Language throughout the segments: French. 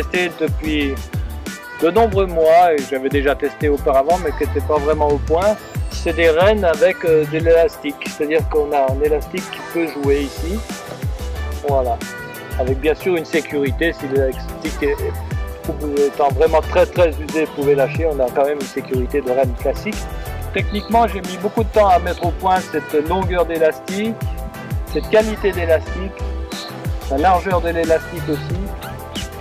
testé depuis de nombreux mois et j'avais déjà testé auparavant mais qui n'était pas vraiment au point. C'est des rennes avec de l'élastique, c'est-à-dire qu'on a un élastique qui peut jouer ici. Voilà, avec bien sûr une sécurité, si l'élastique étant vraiment très usé pouvait lâcher, on a quand même une sécurité de renne classique. Techniquement, j'ai mis beaucoup de temps à mettre au point cette longueur d'élastique, cette qualité d'élastique, la largeur de l'élastique aussi.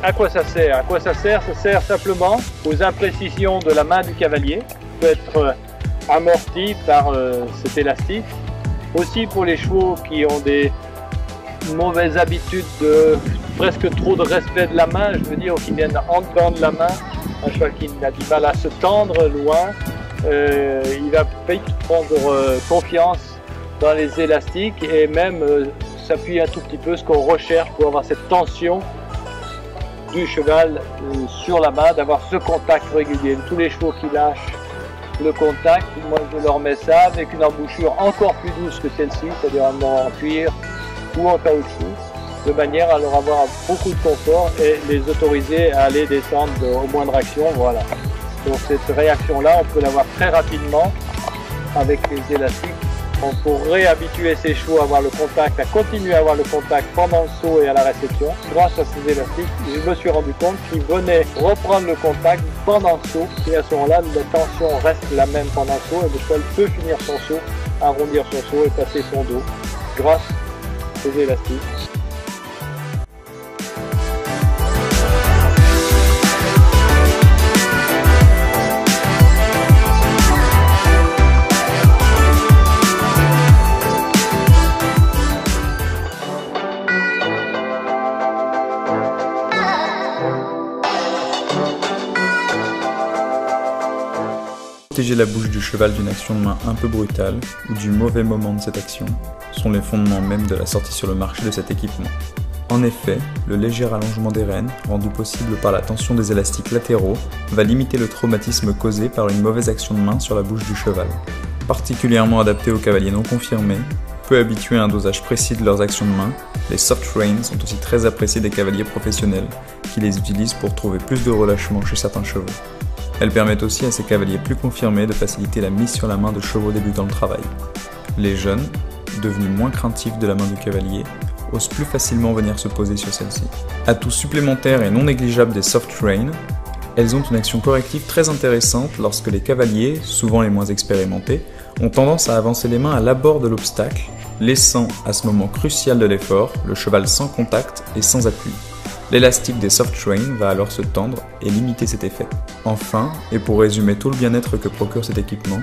À quoi ça sert? À quoi ça sert? Ça sert simplement aux imprécisions de la main du cavalier, qui peut être amorti par cet élastique. Aussi pour les chevaux qui ont des mauvaises habitudes de presque trop de respect de la main, je veux dire, qui viennent en dedans de la main, un cheval qui a du mal à se tendre loin, il va vite prendre confiance dans les élastiques et même s'appuyer un tout petit peu ce qu'on recherche pour avoir cette tension du cheval sur la main, d'avoir ce contact régulier. Tous les chevaux qui lâchent le contact, moi je leur mets ça avec une embouchure encore plus douce que celle-ci, c'est-à-dire en cuir ou en caoutchouc, de manière à leur avoir beaucoup de confort et les autoriser à aller descendre au moindre action. Voilà. Donc cette réaction-là, on peut l'avoir très rapidement avec les élastiques. On pourrait habituer ces chevaux à avoir le contact, à continuer à avoir le contact pendant le saut et à la réception. Grâce à ces élastiques, je me suis rendu compte qu'ils venaient reprendre le contact pendant le saut et à ce moment-là, la tension reste la même pendant le saut et le cheval peut finir son saut, arrondir son saut et passer son dos grâce aux élastiques. Protéger la bouche du cheval d'une action de main un peu brutale ou du mauvais moment de cette action sont les fondements même de la sortie sur le marché de cet équipement. En effet, le léger allongement des rênes, rendu possible par la tension des élastiques latéraux, va limiter le traumatisme causé par une mauvaise action de main sur la bouche du cheval. Particulièrement adaptés aux cavaliers non confirmés, peu habitués à un dosage précis de leurs actions de main, les soft reins sont aussi très appréciés des cavaliers professionnels qui les utilisent pour trouver plus de relâchement chez certains chevaux. Elles permettent aussi à ces cavaliers plus confirmés de faciliter la mise sur la main de chevaux débutant le travail. Les jeunes, devenus moins craintifs de la main du cavalier, osent plus facilement venir se poser sur celle-ci. Atout supplémentaire et non négligeable des soft reins, elles ont une action corrective très intéressante lorsque les cavaliers, souvent les moins expérimentés, ont tendance à avancer les mains à l'abord de l'obstacle, laissant à ce moment crucial de l'effort le cheval sans contact et sans appui. L'élastique des soft reins va alors se tendre et limiter cet effet. Enfin, et pour résumer tout le bien-être que procure cet équipement,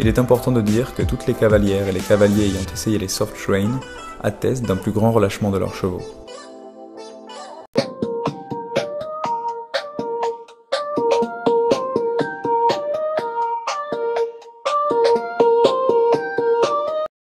il est important de dire que toutes les cavalières et les cavaliers ayant essayé les soft reins attestent d'un plus grand relâchement de leurs chevaux.